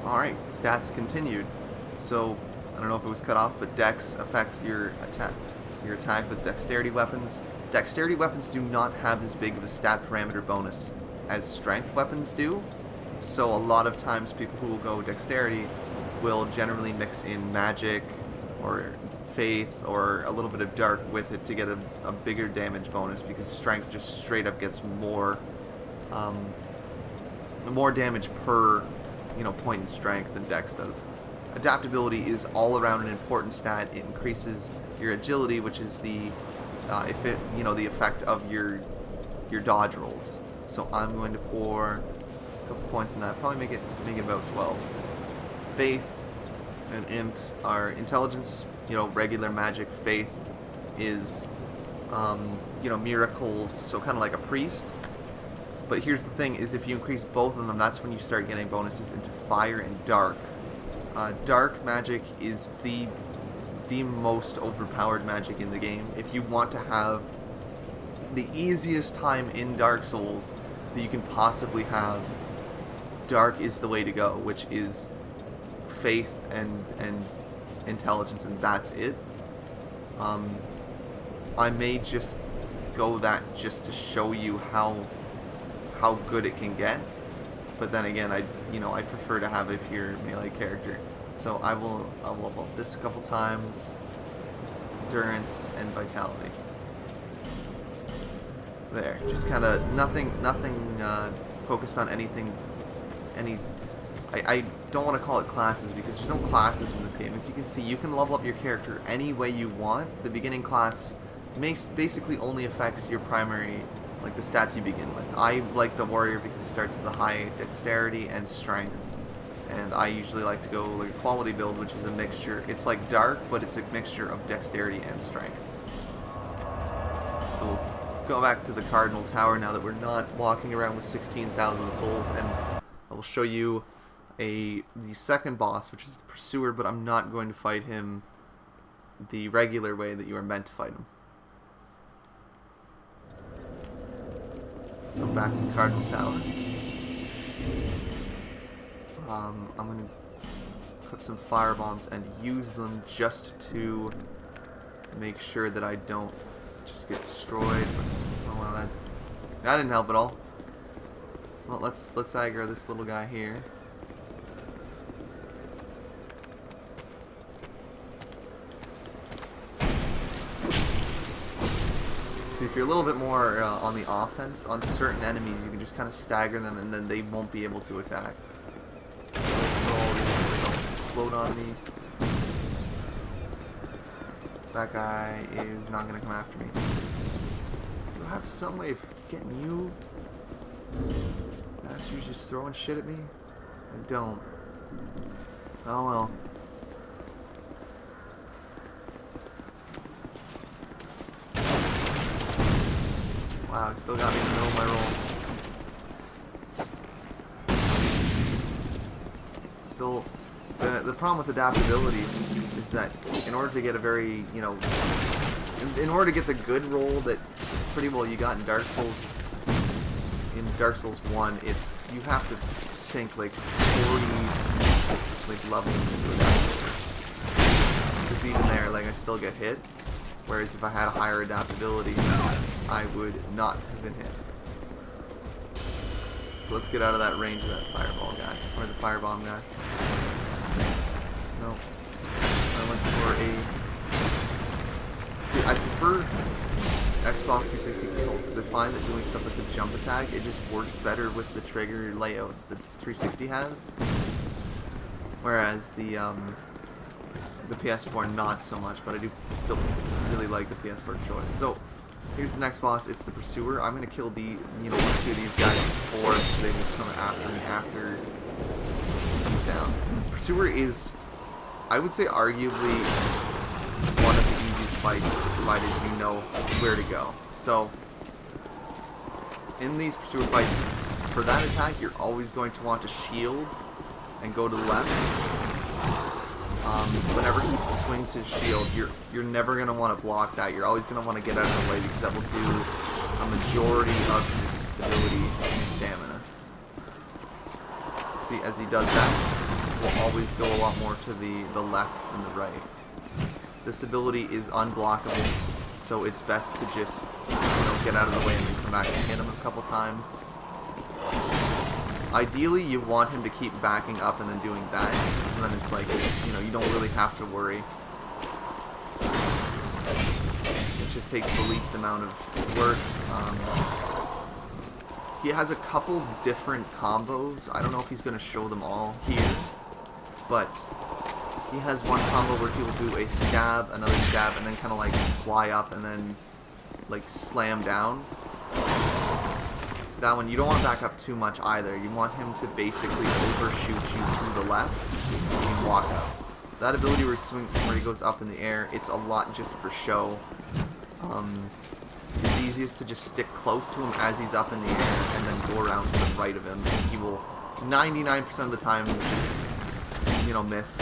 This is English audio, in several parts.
Alright, stats continued. So, I don't know if it was cut off, but Dex affects your attack with dexterity weapons. Dexterity weapons do not have as big of a stat parameter bonus as strength weapons do. So a lot of times people who will go dexterity will generally mix in magic or faith or a little bit of dark with it to get a bigger damage bonus, because strength just straight up gets um, more damage per point in strength than Dex does. Adaptability is all around an important stat. It increases your agility, which is the the effect of your dodge rolls. So I'm going to pour a couple points in that. Probably make it about 12. Faith and int are intelligence. Regular magic. Faith is miracles. So kind of like a priest. But here's the thing: is if you increase both of them, that's when you start getting bonuses into fire and dark. Dark magic is the most overpowered magic in the game. If you want to have the easiest time in Dark Souls that you can possibly have, dark is the way to go, which is faith and intelligence, and that's it. I may just go that just to show you how good it can get, but then again, I prefer to have a pure melee character. So I'll level up this a couple times. Endurance and vitality. There, just kind of nothing focused on anything. I don't want to call it classes, because there's no classes in this game. As you can see, you can level up your character any way you want. The beginning class basically only affects your primary, like the stats you begin with. I like the warrior because it starts with a high dexterity and strength, and I usually like to go like a quality build, which is a mixture. It's like dark, but it's a mixture of dexterity and strength. So we'll go back to the Cardinal Tower now that we're not walking around with 16,000 souls, and I will show you the second boss, which is the Pursuer, but I'm not going to fight him the regular way that you are meant to fight him. So back in Cardinal Tower. I'm going to put some fire bombs and use them just to make sure that I don't just get destroyed. Oh well, that didn't help at all. Well, let's aggro this little guy here. See, if you're a little bit more on the offense, on certain enemies, you can just kind of stagger them, and then they won't be able to attack. Explode on me. That guy is not going to come after me. Do I have some way of getting you? Bastards just throwing shit at me? I don't. Oh well. Wow, it still got me in the middle of my roll. Still, the problem with adaptability is that in order to get a very, in order to get the good roll that pretty well you got in Dark Souls 1, it's, you have to sink like 40 levels into adaptability. Because even there, like, I still get hit. Whereas if I had a higher adaptability, I would not have been hit. So let's get out of that range of that fireball guy. Or the firebomb guy. No. I went for a... See, I prefer Xbox 360 controls because I find that doing stuff like the jump attack, it just works better with the trigger layout that 360 has. Whereas the PS4 not so much, but I do still really like the PS4 choice. So here's the next boss. It's the Pursuer. I'm gonna kill the one or two of these guys before they will come after me after he's down. Pursuer is, I would say, arguably one of the easiest fights, provided you know where to go. So in these Pursuer fights, for that attack, you're always going to want to shield and go to the left. Whenever he swings his shield, you're never going to want to block that. You're always going to want to get out of the way, because that will do a majority of your stability and stamina. See, as he does that, will always go a lot more to the left than the right. This ability is unblockable, so it's best to just, get out of the way and then come back and hit him a couple times. Ideally, you want him to keep backing up and then doing that, so then it's like, you don't really have to worry. It just takes the least amount of work. He has a couple different combos. I don't know if he's going to show them all here, but he has one combo where he will do a stab, another stab, and then kind of like fly up and then like slam down. So that one, you don't want to back up too much either. You want him to basically overshoot you to the left and walk up. That ability where he goes up in the air, it's a lot just for show. It's easiest to just stick close to him as he's up in the air and then go around to the right of him. And he will 99% of the time just, miss.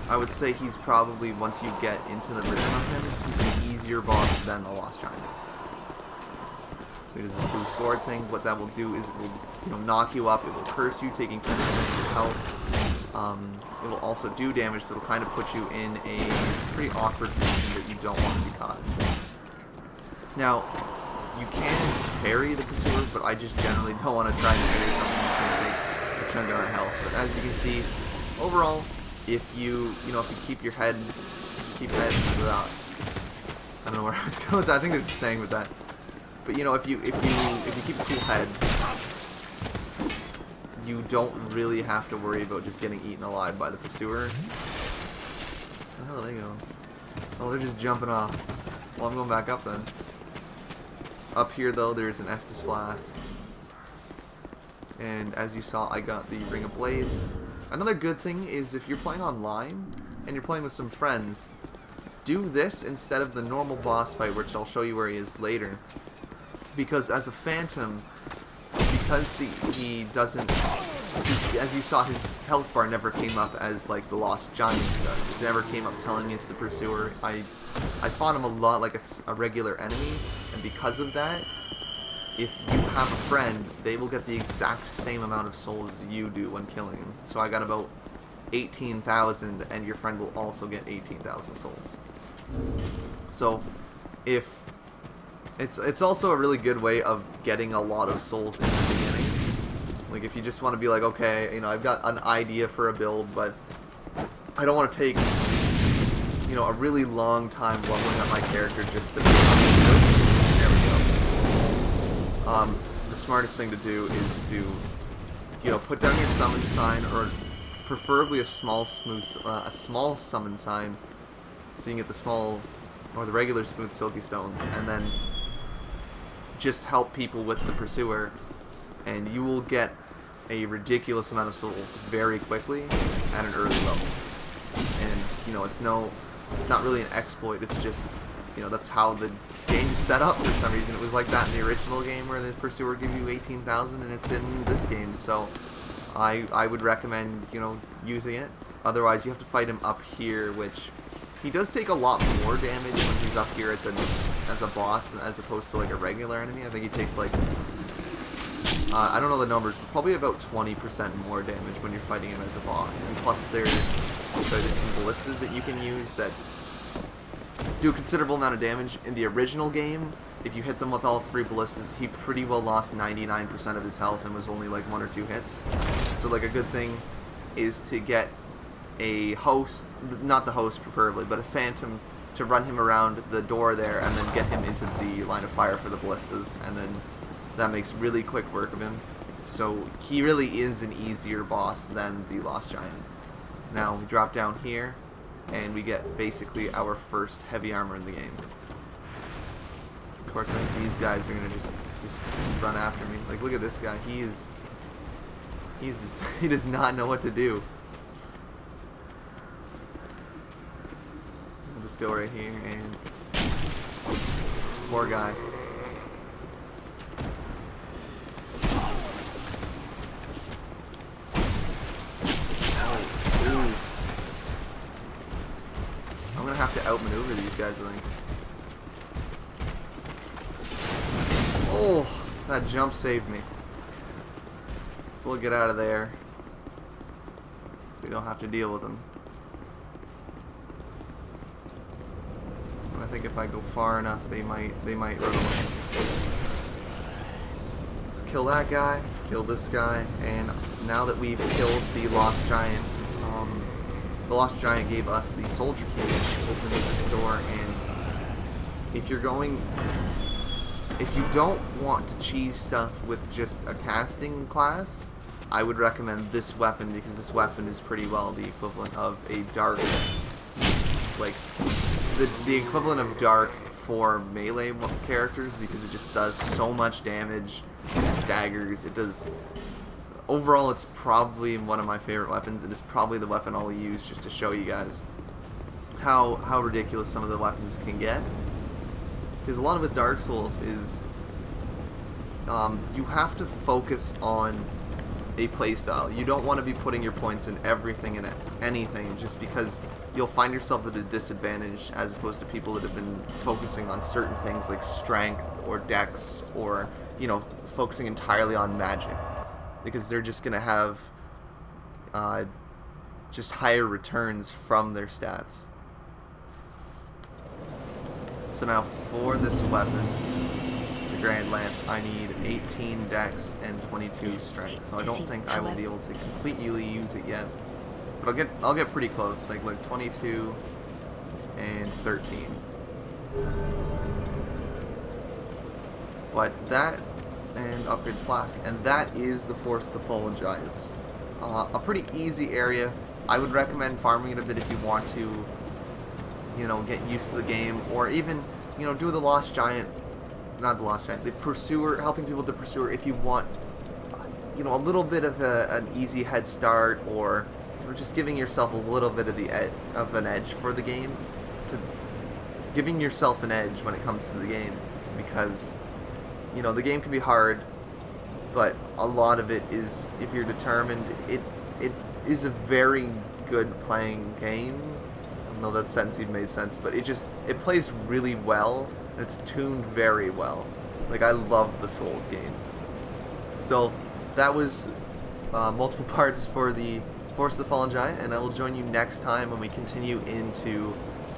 I would say he's probably, once you get into the rhythm of him, he's an easier boss than the Lost Giant is. So he does this blue sword thing. What that will do is it will, knock you up. It will curse you, taking 10% of your health. It will also do damage, so it'll kind of put you in a pretty awkward position that you don't want to be caught in. Now, you can parry the Pursuer, but I just generally don't want to try and parry something that's going to take a chunk of my health. But as you can see, overall, if you keep your head, without, I don't know where I was going with that. I think there's a saying with that. But if you keep a cool head, you don't really have to worry about just getting eaten alive by the Pursuer. Where the hell are they going? Oh, they're just jumping off. Well, I'm going back up then. Up here though, there's an Estus Flask. And as you saw, I got the Ring of Blades. Another good thing is if you're playing online and you're playing with some friends, do this instead of the normal boss fight, which I'll show you where he is later. Because as a Phantom, because he doesn't, as you saw, his health bar never came up as like the Lost Giant does. It never came up telling you it's the Pursuer. I fought him a lot like a regular enemy, and because of that, if you have a friend, they will get the exact same amount of souls as you do when killing him. So I got about 18,000, and your friend will also get 18,000 souls. So if it's also a really good way of getting a lot of souls in the beginning. Like if you just want to be like, okay, I've got an idea for a build, but I don't want to take a really long time leveling up my character just to be good. There we go. The smartest thing to do is to put down your summon sign, or preferably a small summon sign, so you can get the small or the regular smooth silky stones, and then just help people with the Pursuer, and you will get a ridiculous amount of souls very quickly at an early level. And it's not really an exploit. It's just that's how the game's set up for some reason. It was like that in the original game where the Pursuer give you 18,000, and it's in this game. So I would recommend using it. Otherwise, you have to fight him up here, which he does take a lot more damage when he's up here as a boss as opposed to like a regular enemy. I think he takes like I don't know the numbers, but probably about 20% more damage when you're fighting him as a boss. And plus there's some ballistas that you can use that do a considerable amount of damage. In the original game, if you hit them with all 3 ballistas, he pretty well lost 99% of his health and was only like 1 or 2 hits. So like a good thing is to get a host, not the host preferably, but a Phantom to run him around the door there and then get him into the line of fire for the ballistas, and then that makes really quick work of him. So he really is an easier boss than the Lost Giant. Now we drop down here and we get basically our first heavy armor in the game. Of course, I think these guys are gonna just run after me. Like, look at this guy. He does not know what to do. We'll just go right here and poor guy. I'm gonna have to outmaneuver these guys, I think. Oh, that jump saved me. So we'll get out of there, so we don't have to deal with them. And I think if I go far enough, they might run away. So kill that guy, kill this guy, and now that we've killed the Lost Giant, the Lost Giant gave us the Soldier Key, which opens this door. And if you don't want to cheese stuff with just a casting class, I would recommend this weapon, because this weapon is pretty well the equivalent of a dark, like the equivalent of dark for melee characters, because it just does so much damage. It staggers. It does. Overall, it's probably one of my favorite weapons. It is probably the weapon I'll use just to show you guys how ridiculous some of the weapons can get. Because a lot of it Dark Souls is you have to focus on a playstyle. You don't want to be putting your points in everything and anything, just because you'll find yourself at a disadvantage as opposed to people that have been focusing on certain things like strength or dex, or, you know, focusing entirely on magic, because they're just going to have just higher returns from their stats. So now for this weapon, the Grand Lance, I need 18 dex and 22 strength. So I don't think I will be able to completely use it yet, but I'll get pretty close, like 22 and 13. But that, and upgrade the flask, and that is the Force of the Fallen Giants. A pretty easy area. I would recommend farming it a bit if you want to, you know, get used to the game, or even, you know, do the Lost Giant, not the Lost Giant, the Pursuer, helping people with the Pursuer if you want, you know, a little bit of an easy head start, or just giving yourself a little bit of an edge for the game, giving yourself an edge when it comes to the game, because, you know, the game can be hard, but a lot of it is, if you're determined, it is a very good playing game. I don't know if that sentence even made sense, but it plays really well, and it's tuned very well. Like, I love the Souls games. So that was multiple parts for the Force of the Fallen Giant, and I will join you next time when we continue into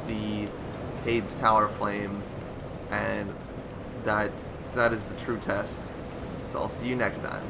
the Hades Tower Flame, and that is the true test. So I'll see you next time.